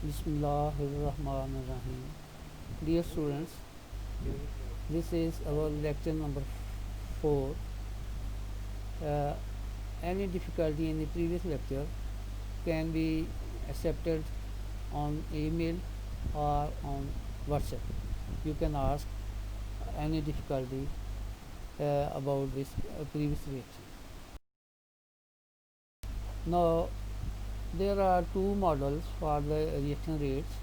Bismillahirrahmanirrahim. Dear students, this is our lecture number 4. Uh, any difficulty in the previous lecture can be accepted on email or on WhatsApp. You can ask any difficulty about this previous lecture. Now, there are two models for the reaction rates.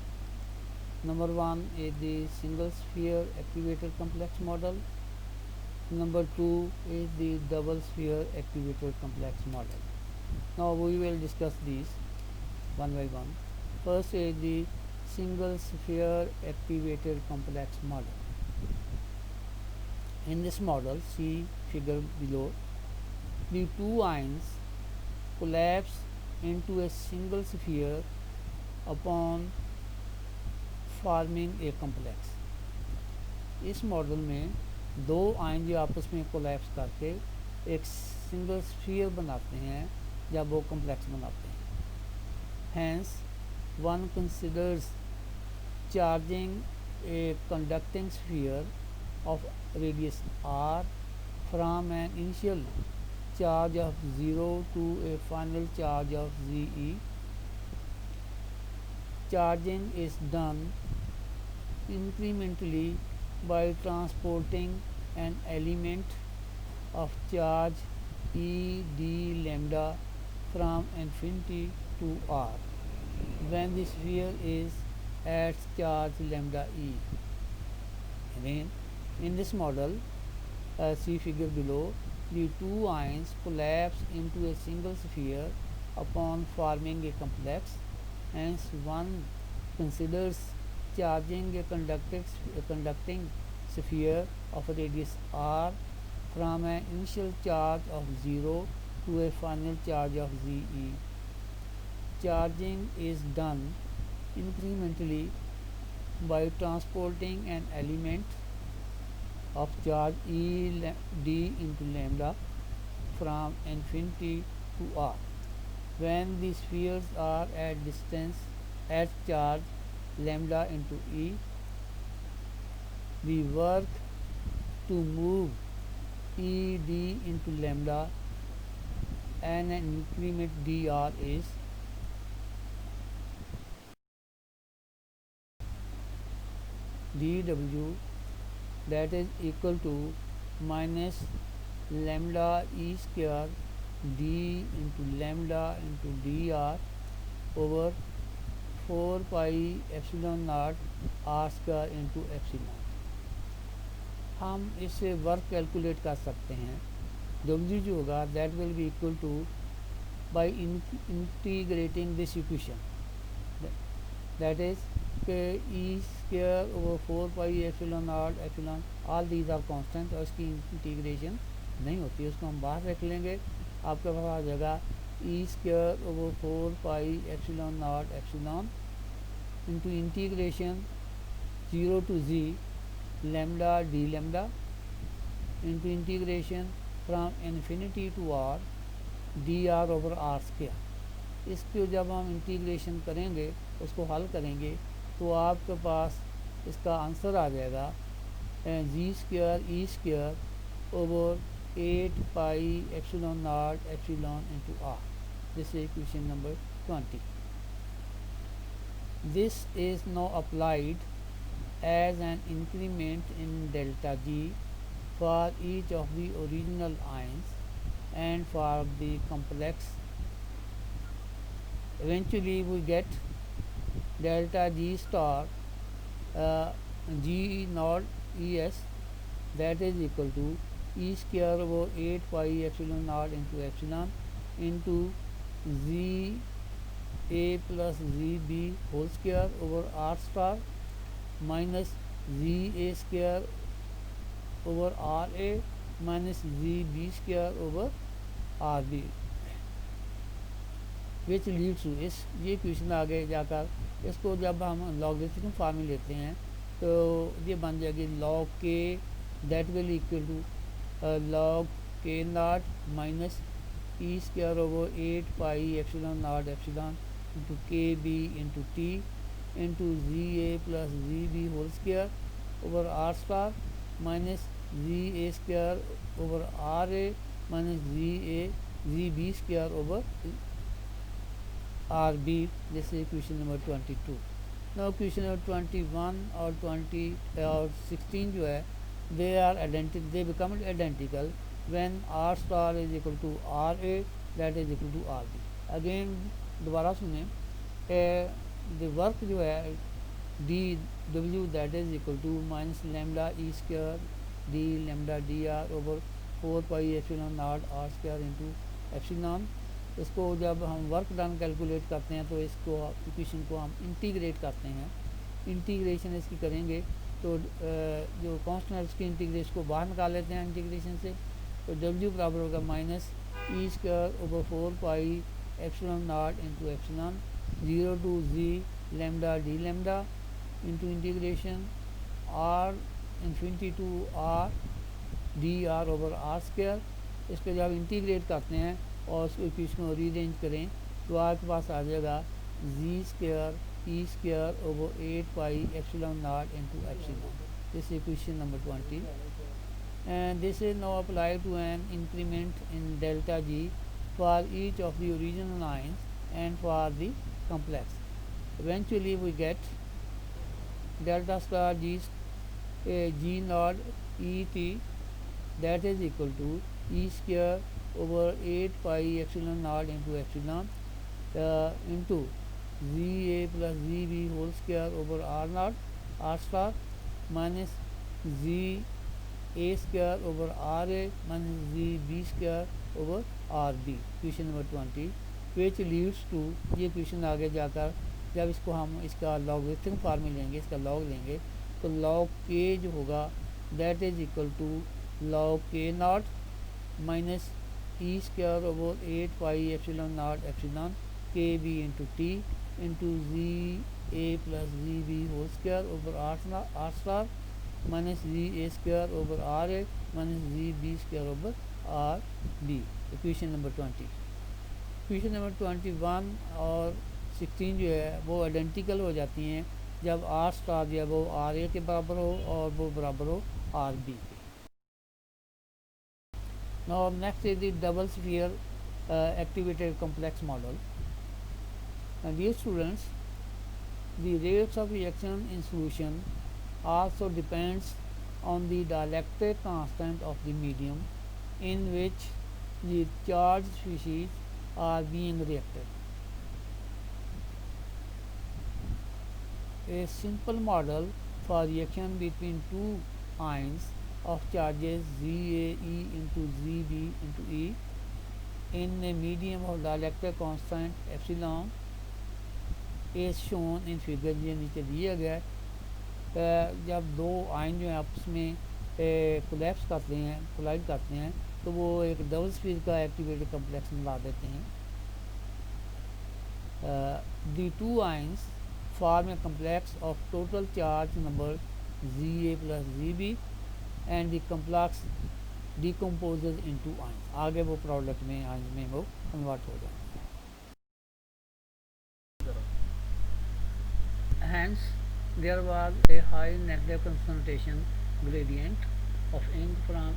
Number one is the single sphere activator complex model. Number two is the double sphere activator complex model. Now we will discuss these one by one. First is the single sphere activator complex model. In this model, see figure below, the two ions collapse into a single sphere upon forming a complex. इस model में दो ion जो आपस में collapse करके एक single sphere बनाते हैं या वो कम्प्लेक्स बनाते हैं। Hence one considers charging a conducting sphere of radius R from an initial charge of 0 to a final charge of ZE. Charging is done incrementally by transporting an element of charge E d lambda from infinity to R when the sphere is at charge lambda E. Again, in this model, see figure below, the two ions collapse into a single sphere upon forming a complex. Hence, one considers charging a conducting sphere of a radius r from an initial charge of 0 to a final charge of ZE. Charging is done incrementally by transporting an element of charge E d into lambda from infinity to R. When the spheres are at distance at charge lambda into E, the work to move E d into lambda and an increment dr is dw, that is equal to minus lambda E square d into lambda into dr over 4 pi epsilon naught r square into epsilon. हम इससे work calculate कर सकते हैं। W जो होगा that will be equal to by integrating this equation, that is K E square over 4 pi epsilon not epsilon, all these are constant और इसकी integration नहीं होती है, उसको हम बाहर रख लेंगे। आपके पास आ जाएगा E square over 4 pi epsilon not epsilon into integration 0 to G lambda D lambda into integration from infinity to R D R over R square. इसको जब हम इंटीग्रेशन करेंगे, उसको हल करेंगे, तो आपके पास इसका आंसर आ जाएगा G square E square over 8 pi epsilon naught epsilon into r. This is equation number 20. This is now applied as an increment in delta G for each of the original ions and for the complex. Eventually we get delta G star G naught ES, that is equal to E square over 8 pi epsilon naught into epsilon into Z A plus Z B whole square over R star minus Z A square over R A minus Z B square over R B, which leads to इस ये question आगे जाकर इसको जब हम logarithmic form में लेते हैं तो ये बन जाएगी log k, that will equal to log k naught minus E square over 8 pi epsilon naught epsilon into kb into t into ZA plus ZB whole square over R star minus ZA square over RA minus ZB square over RB. This is equation number 22. Now equation number 21 और 20 और 16 जो है they are identical, they become identical when R star is equal to RA, that is equal to RB. Again दोबारा सुने, the work जो है dW that is equal to minus lambda E square d lambda dr over 4 pi epsilon naught R square into epsilon. इसको जब हम work done calculate करते हैं तो इसको इक्वेशन को हम इंटीग्रेट करते हैं. इंटीग्रेशन इसकी करेंगे तो जो कॉन्स्टेंट्स की इंटीग्रेशन को बाहर निकाल लेते हैं इंटीग्रेशन से, तो W बराबर होगा minus E square over 4 pi epsilon not into epsilon 0 to G lambda D lambda into integration R infinity to R D R over R square. इस पर जब इंटीग्रेट करते हैं और उसको इक्वेशन को रीअरेंज करें तो आपके पास आ जाएगा G square E square over 8 pi epsilon not into epsilon. This equation number 20 and this is now applied to an increment in delta G for each of the original lines and for the complex. Eventually we get delta star G naught ET that is equal to E square over 8 pi epsilon naught into epsilon into ZA plus ZB whole square over R naught R star minus Z A square over RA minus ZB square over RB. Question number 20 which leads to, ये question आगे जाकर जब इसको हम इसका logarithm form में लेंगे, इसका लॉग लेंगे तो लॉग के जो होगा that is equal to log K not minus E square over 8 pi epsilon not epsilon K B into T into G A plus G B whole square over R star minus G A square over R A minus G B square over R B. Equation number 20. Equation number 21 और 16 जो है वो identical हो जाती हैं जब are star जो है वो आर ए के बराबर हो और वो बराबर हो आर बी के. Now next is the double sphere activated complex model. Dear students, the rates of reaction in solution also depends on the dielectric constant of the medium in which the charged species are being reacted. A simple model for reaction between two ions of charges ZaE into Zb into E in a medium of dielectric constant epsilon is shown in figure. ये नीचे दिया गया है. जब दो ion जो है आपस में कोलैप्स करते हैं, कोलाइड करते हैं, तो वो एक डबल स्फीयर का एक्टिवेटेड कॉम्प्लेक्स बना देते हैं. The two ions form a complex of total charge number Za plus Zb and the complex decomposes into ions. आगे वो प्रोडक्ट में आयन्स में वो कन्वर्ट हो जाते हैं. Hence, there was a high negative concentration gradient of ink from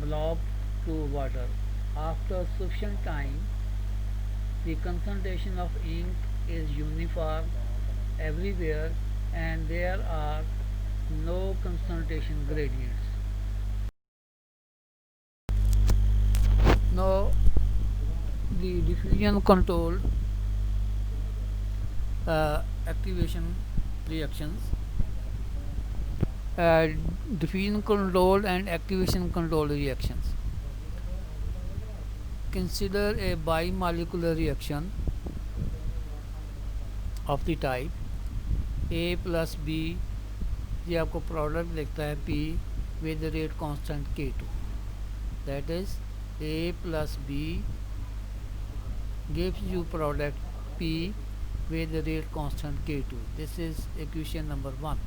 block to water. After sufficient time, the concentration of ink is uniform everywhere and there are no concentration gradients. Now, the diffusion controlled activation reactions, diffusion controlled and activation controlled reactions. Consider a bimolecular reaction of the type A plus B. ये आपको product लिखता है P with the rate constant K2. That is A plus B gives you product P with the rate constant K2. This is equation number 1,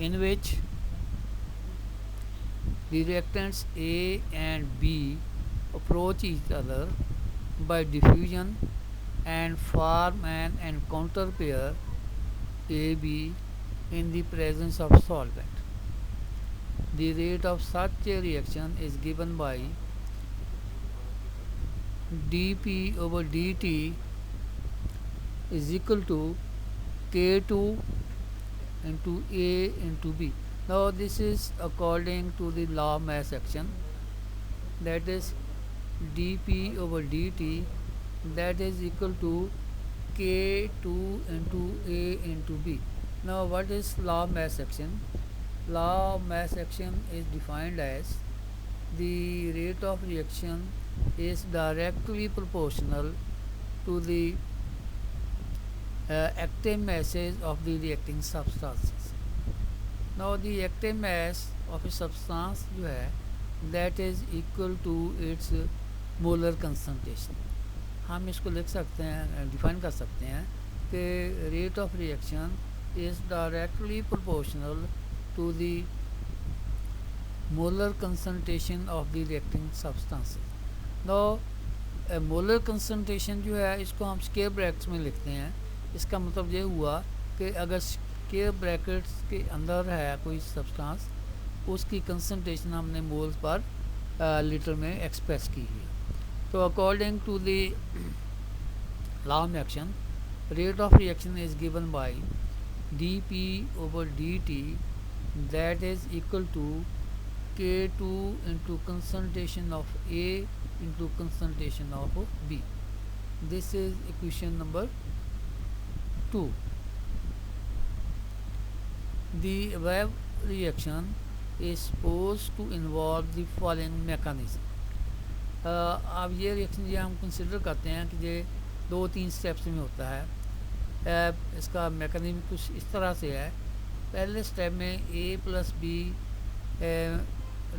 in which the reactants A and B approach each other by diffusion and form an encounter pair AB in the presence of solvent. The rate of such a reaction is given by dP over dt is equal to K2 into A into B. Now this is according to the law of mass action, that is dP over dt, that is equal to K2 into A into B. Now what is law of mass action? Law of mass action is defined as the rate of reaction is directly proportional to the active masses of the reacting substances. Now the active mass of a substance जो है that is equal to its molar concentration. हम इसको लिख सकते हैं, define कर सकते हैं कि rate of reaction is directly proportional to the molar concentration of the reacting substances. Now molar concentration जो है इसको हम स्क्वायर ब्रैकेट्स में लिखते हैं. इसका मतलब ये हुआ कि अगर स्क्वायर ब्रैकेट्स के अंदर है कोई सब्सटेंस, उसकी कंसंट्रेशन हमने मोल्स पर लीटर में एक्सप्रेस की है. तो according to the law of action, rate of reaction is given by dP over dt, that is equal to K2 into concentration of A into concentration of B. This is equation number 2. The above reaction is supposed to involve the following mechanism. अब ये reaction जो हम consider करते हैं कि ये 2-3 steps में होता है. इसका मैकेनिज्म कुछ इस तरह से है. पहले स्टेप में A प्लस B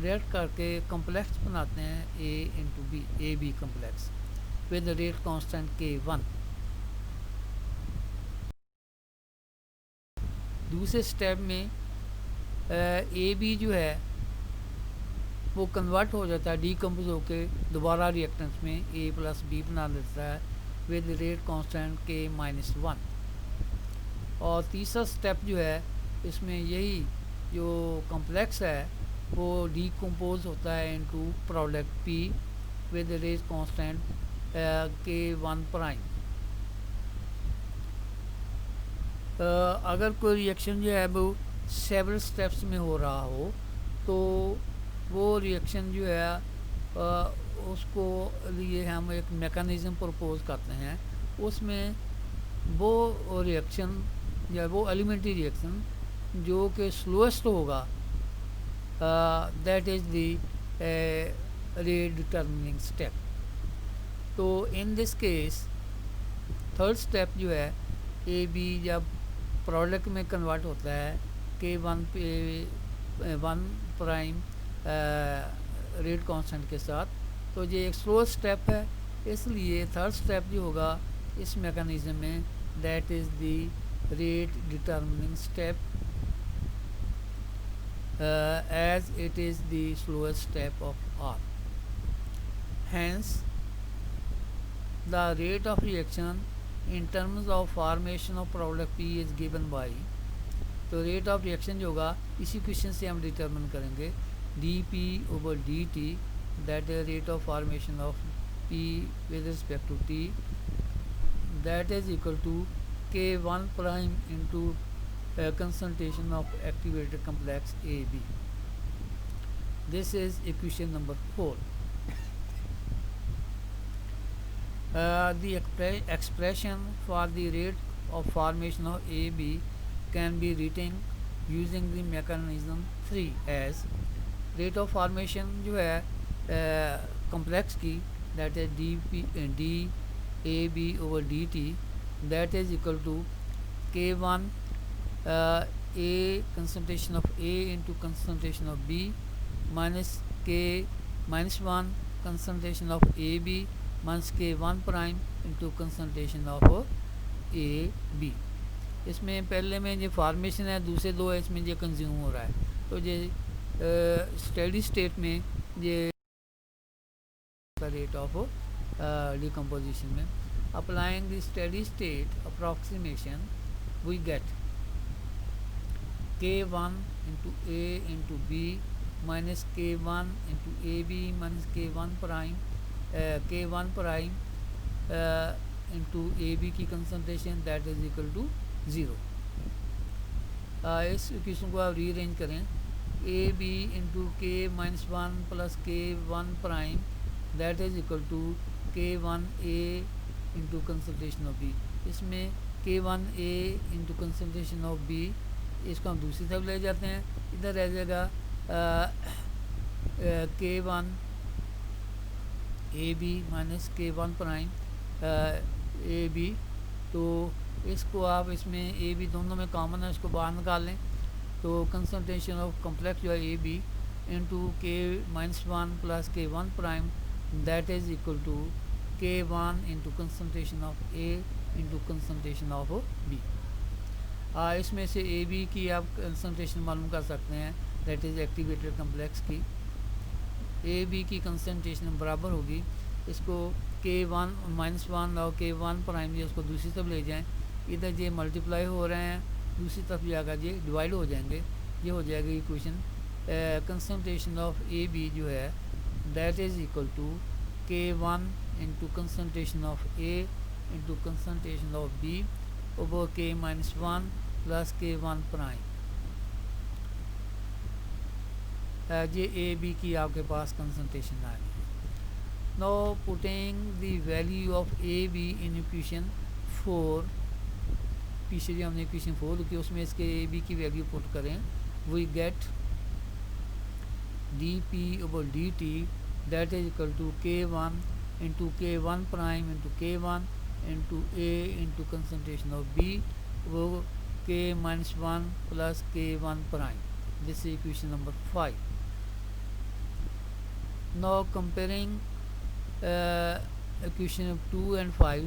रिएक्ट करके कम्प्लेक्स बनाते हैं A into B, A B complex with rate constant K1. दूसरे स्टेप में ए बी जो है वो कन्वर्ट हो जाता है, डीकम्पोज होके दोबारा रिएक्टेंस में A प्लस बी बना देता है विद रेट कांस्टेंट K-1. और तीसरा स्टेप जो है इसमें यही जो कॉम्प्लेक्स है वो डीकम्पोज होता है into product P with rate constant K1 prime. अगर कोई रिएक्शन जो है वो सेवरल स्टेप्स में हो रहा हो तो वो रिएक्शन जो है उसको लिए हम एक मैकेनिज़्म प्रपोज करते हैं. उसमें वो रिएक्शन या वो एलिमेंट्री रिएक्शन जो कि स्लोएस्ट होगा, that is the rate determining step. तो in this case third step जो है ए बी जब प्रोडक्ट में कन्वर्ट होता है K1 1 प्राइम रेट कांस्टेंट के साथ, तो ये एक स्लो स्टेप है. इसलिए थर्ड स्टेप जो होगा इस मैकेनिज्म में that is the rate determining step as it is the slowest step of all. Hence the rate of reaction in terms of formation of product P is given by, तो rate of reaction जो होगा इसी question से हम determine करेंगे dP over dt, that is rate of formation of P with respect to T, that is equal to K1 prime into concentration of activated complex AB. This is equation number 4. The expression for the rate of formation of AB can be written using the mechanism 3 as rate of formation जो है complex की, that is dAB over dt, that is equal to K1 A concentration of A into concentration of B minus K minus 1 concentration of AB minus K1 prime into concentration of AB. इसमें पहले में जो formation है, दूसरे दो है इसमें जो कंज्यूम हो रहा है. तो ये स्टेडी स्टेट में ये रेट ऑफ डिकम्पोजिशन में Applying the steady state approximation, we get k1 into a into b minus k1 into ab minus k1 prime k1 prime into ab की concentration that is equal to 0। इस equation को आप rearrange करें, A B into K minus one plus K one prime that is equal to K one A into concentration of B. इसमें K one A into concentration of B, इसको हम दूसरी तरफ ले जाते हैं, इधर रह जाएगा के वन ए बी माइनस के वन प्राइम ए बी। तो इसको आप इसमें ए बी दोनों में कॉमन है, इसको बाहर निकाल लें। तो कंसंट्रेशन ऑफ कॉम्प्लेक्स जो है A B into K minus one plus K one prime that is equal to K one into concentration of A into concentration of B. इसमें से ए बी की आप कंसंट्रेशन मालूम कर सकते हैं, दैट इज़ एक्टिवेटेड कॉम्प्लेक्स की। ए बी की कंसंट्रेशन बराबर होगी, इसको के वन माइनस वन और के वन प्राइम ये उसको दूसरी तरफ ले जाएं, इधर ये मल्टीप्लाई हो रहे हैं, दूसरी तरफ जाकर ये डिवाइड हो जाएंगे, ये हो जाएगा equation. Concentration of A B जो है that is equal to K one into concentration of A into concentration of B over K minus one plus K one prime. ये ए बी की आपके पास कंसंट्रेशन आ गई है। No putting the value of A B in equation 4, पीछे जो हमने equation 4 लिखी उसमें इसके ए बी की वैल्यू पुट करें, we get D P over D T that is equal to K one into K one prime into K one into A into concentration of B वो K minus one plus K one prime. This is equation number 5। Now comparing equation 2 and 5,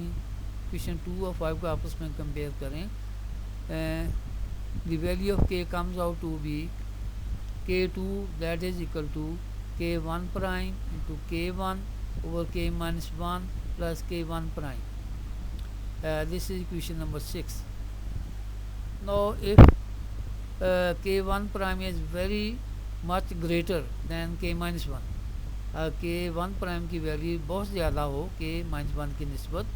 equation 2 और 5 को आपस में compare करें। The value of K comes out to be K two that is equal to K one prime into K one over K minus one plus K one prime. This is equation number 6. Now if k1 prime is very much greater than k minus 1, k1 prime की value बहुत ज़्यादा हो k minus 1 की निस्बत,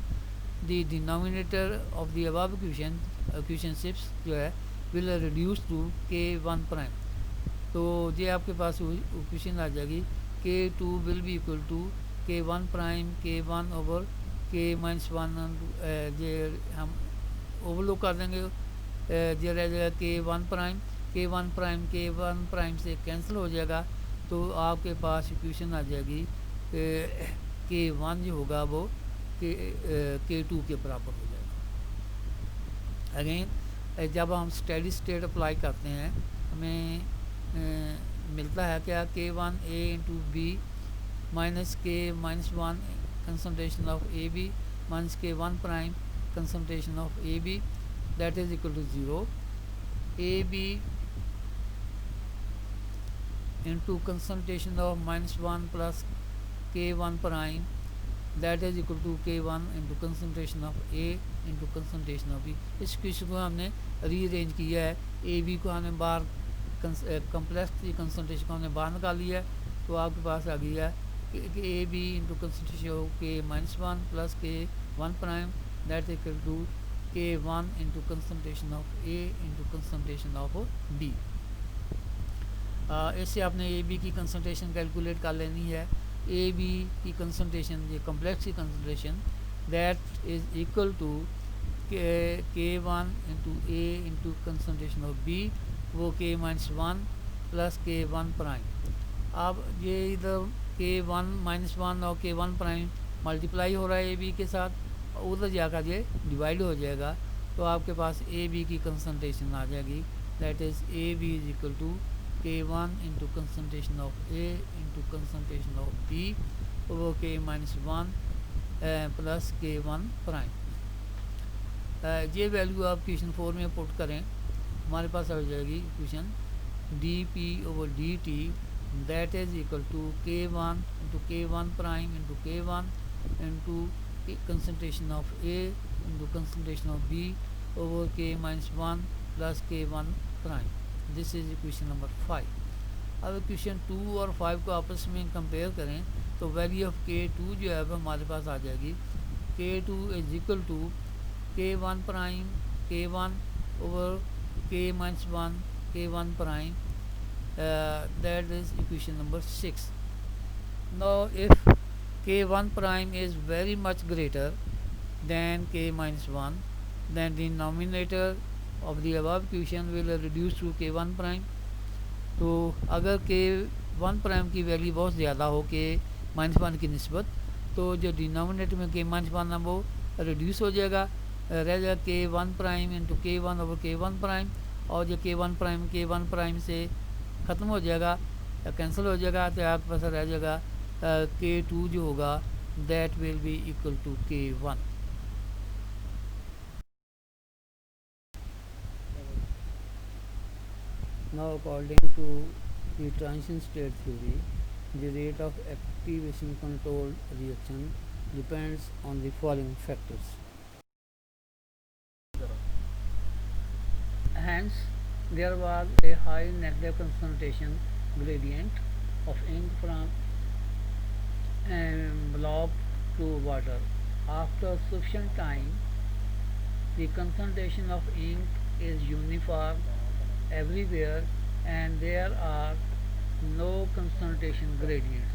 the denominator of the above equation ships जो है will reduce to k1 prime। तो ये आपके पास इक्वेशन आ जाएगी k2 will be equal to k1 prime k1 over के माइनस वन, जे हम ओवरलुक कर देंगे, जे रह जाएगा के वन प्राइम के वन प्राइम से कैंसिल हो जाएगा, तो आपके पास इक्वेशन आ जाएगी के वन जो होगा वो के टू के बराबर हो जाएगा। अगेन जब हम स्टेडी स्टेट अप्लाई करते हैं हमें मिलता है क्या, के one A into B minus के minus one concentration of AB minus K1 prime concentration of AB that is equal to 0। AB into concentration of minus 1 plus K1 prime that is equal to K1 into concentration of A into concentration of B। इस question को हमने rearrange किया है, AB को हमने बाहर complex की concentration को हमने बाहर निकाल लिया है, तो आपके पास आ गया A B into concentration of K minus one plus K one prime that equal to K one into concentration of A into concentration of B. इससे आपने ए बी की कंसंट्रेशन कैलकुलेट कर लेनी है। ए बी की concentration ये complex की concentration that is equal to K one into A into concentration of B वो K minus one plus K one prime. अब ये इधर के वन माइनस वन और के वन प्राइम मल्टीप्लाई हो रहा है ए बी के साथ, उधर जाकर ये डिवाइड हो जाएगा, तो आपके पास ए बी की कंसंट्रेशन आ जाएगी that is A B is equal to K one into concentration of A into concentration of B वो K minus one plus K one prime. ये वैल्यू आप इक्वेशन 4 में पुट करें, हमारे पास आ जाएगी equation D P over D T that is equal to K one into K one prime into K one into concentration of A into concentration of B over K minus 1 plus K1 prime. This is equation number 5. अब equation 2 और 5 को आपस में compare करें तो value of K2 जो है वो हमारे पास आ जाएगी K2 is equal to K1 prime K1 over K minus 1 K1 prime. That is equation number 6. Now if K1 prime is very much greater than K minus 1, then the denominator of the above equation will reduce to K1 prime. तो अगर K1 prime की value बहुत ज़्यादा हो K minus 1 की निस्बत, तो जो डिनोमिनेटर में K माइनस 1 है वो रिड्यूस हो जाएगा, रह जाएगा K1 prime into K1 over K1 prime, और जो K1 प्राइम से ख़त्म हो जाएगा या कैंसिल हो जाएगा, तो आपके पास रह जाएगा K2 जो होगा that will be equal to K1. Now according to the transition state theory, the rate of activation controlled reaction depends on the following factors. Hence, there was a high negative concentration gradient of ink from block to water. After sufficient time, the concentration of ink is uniform everywhere and there are no concentration gradients.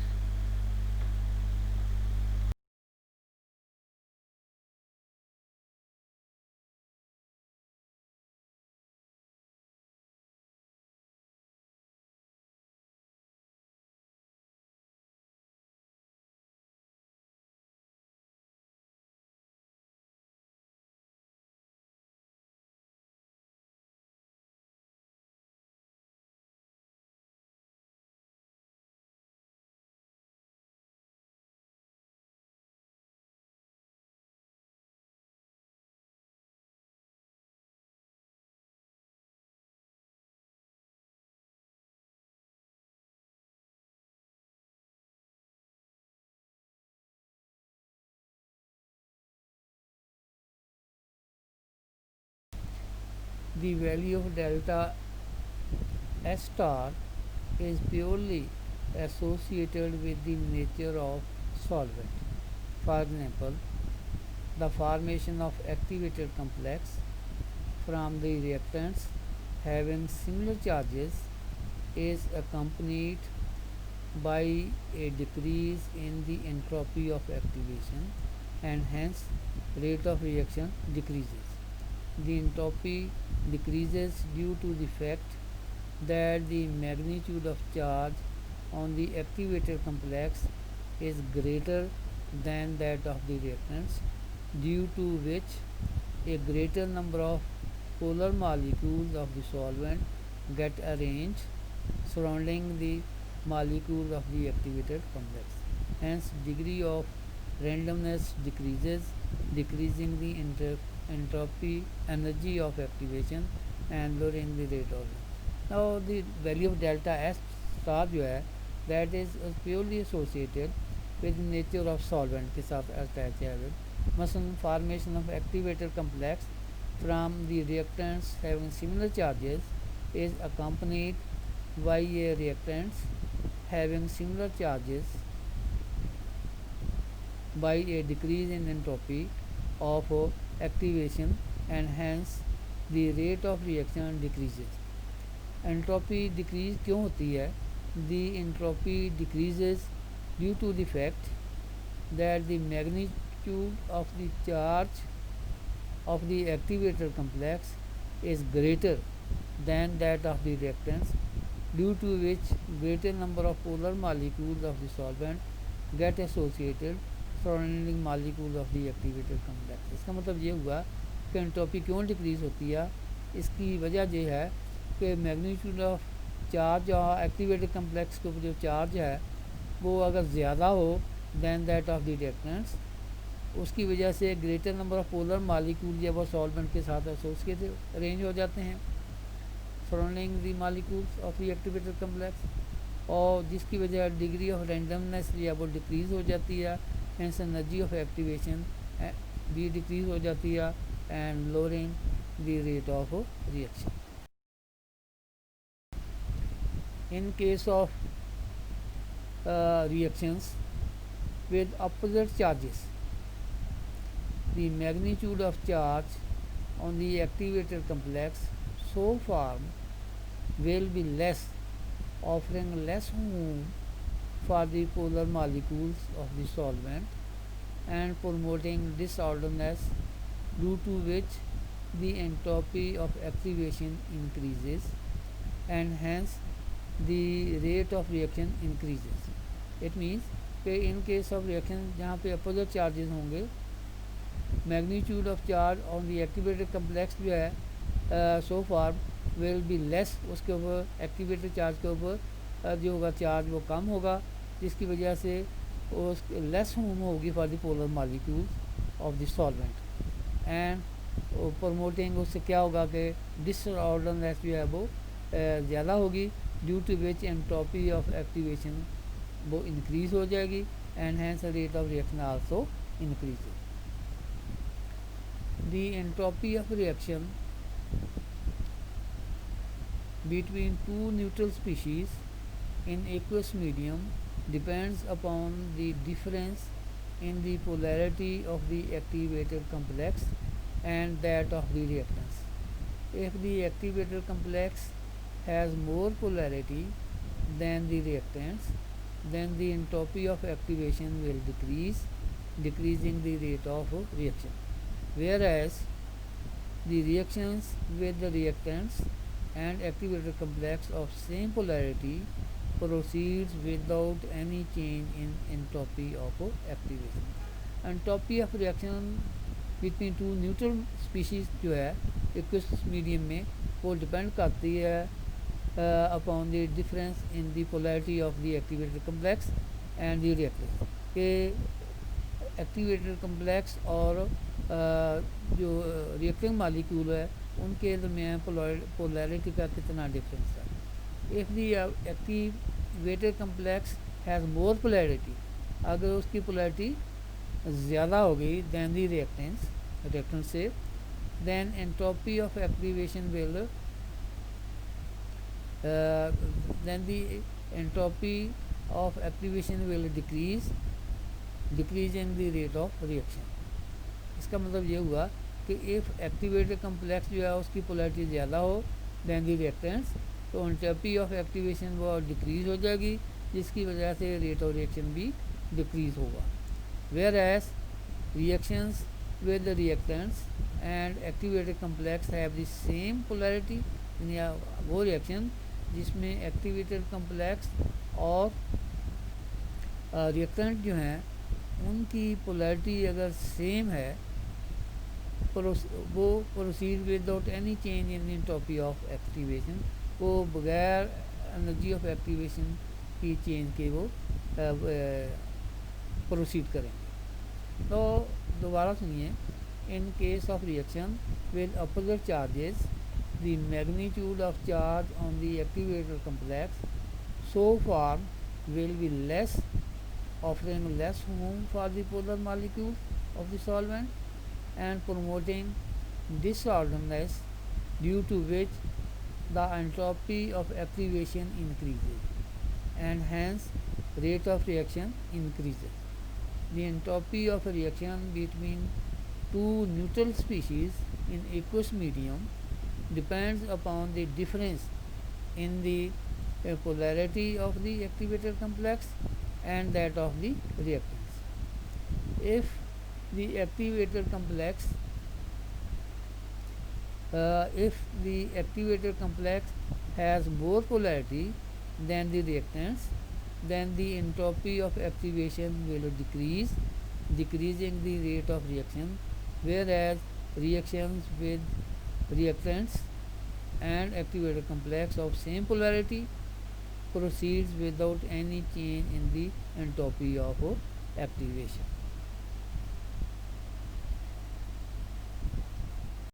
The value of delta S star is purely associated with the nature of solvent. For example, the formation of activated complex from the reactants having similar charges is accompanied by a decrease in the entropy of activation and hence rate of reaction decreases. The entropy decreases due to the fact that the magnitude of charge on the activated complex is greater than that of the reactants, due to which a greater number of polar molecules of the solvent get arranged surrounding the molecules of the activated complex. Hence, degree of randomness decreases, decreasing the entropy energy of activation and lowering the rate of. Now, the value of delta S star जो है that is purely associated with the nature of solvent के साथ attached है. मसलन formation of activated complex from the reactants having similar charges is accompanied by a reactants having similar charges by a decrease in entropy of activation and hence the rate of reaction decreases. Entropy decrease क्यों होती है? The entropy decreases due to the fact that the magnitude of the charge of the activator complex is greater than that of the reactants, due to which greater number of polar molecules of the solvent get associated surrounding molecules of the activated complex. इसका मतलब ये हुआ कि entropy क्यों decrease होती है? इसकी वजह ये है कि मैग्नीट्यूड ऑफ चार्ज और एक्टिवेटेड कम्प्लेक्स के ऊपर जो चार्ज है वो अगर ज़्यादा हो than that of the reactants, उसकी वजह से greater number of polar molecule जो वो सॉल्वेंट के साथ एसोसिएटेड अरेंज हो जाते हैं surrounding the molecules of the activated complex, और जिसकी वजह डिग्री ऑफ रैंडमनेस या वो डिक्रीज़ हो जाती है, hence energy of activation be decrease हो जाती है and lowering the rate of reaction. In case of reactions with opposite charges, the magnitude of charge on the activated complex so formed will be less, offering less room for the polar molecules of the solvent and promoting disorderness, due to which the entropy of activation increases and hence the rate of reaction increases. It means कि in case of reaction जहाँ पे opposite charges होंगे, magnitude of charge on the activated complex जो है so far will be less, उसके ऊपर activated charge के ऊपर जो होगा चार्ज वो कम होगा, जिसकी वजह से उस लेस होम होगी for the polar molecules of the solvent and promoting उससे क्या होगा कि डिसऑर्डरनेस जो है वो ज़्यादा होगी, due to which entropy of activation वो इंक्रीज़ हो जाएगी and hence rate of reaction also increase. The entropy of reaction between two neutral species in aqueous medium depends upon the difference in the polarity of the activated complex and that of the reactants. If the activated complex has more polarity than the reactants, then the entropy of activation will decrease, decreasing the rate of reaction. Whereas the reactions with the reactants and activated complex of same polarity proceeds without any change in entropy of activation. Entropy of reaction between two neutral species जो है aqueous medium में वो depend करती है upon the difference in the polarity of the activated complex and the reactants. कि activated complex और जो reacting molecule है उनके दरमियान पोलैरिटी का कितना डिफरेंस है. If the activated complex has more polarity, अगर उसकी पोलैरिटी ज़्यादा हो गई दैन दी रिएक्टेंट से, then entropy of activation will then the entropy of activation will decrease, decreasing the rate of reaction. इसका मतलब ये हुआ कि इफ़ एक्टिवेटेड कम्प्लेक्स जो है उसकी पोलैरिटी ज़्यादा हो दैन दी रिएक्टेंट्स, तो एंट्रोपी ऑफ एक्टिवेशन वो डिक्रीज़ हो जाएगी, जिसकी वजह से रेट ऑफ रिएक्शन भी डिक्रीज़ होगा. Whereas reactions with the reactants and activated complex have the same polarity, या वो रिएक्शन जिसमें एक्टिवेटेड कम्प्लेक्स और रिएक्टेंट जो हैं उनकी पोलैरिटी अगर सेम है, वो proceed without any change in entropy of activation, वो बगैर एनर्जी ऑफ एक्टिवेशन की चेंज के वो प्रोसीड करेंगे. तो दोबारा सुनिए. In case of reaction with opposite charges, the magnitude of charge on the activated complex so form will be less, offering less room for the polar molecule of the solvent and promoting disorderness, due to which the entropy of activation increases and hence rate of reaction increases. The entropy of a reaction between two neutral species in aqueous medium depends upon the difference in the polarity of the activated complex and that of the reactants. If the activated complex has more polarity than the reactants, then the entropy of activation will decrease, decreasing the rate of reaction, whereas reactions with reactants and activated complex of same polarity proceeds without any change in the entropy of activation.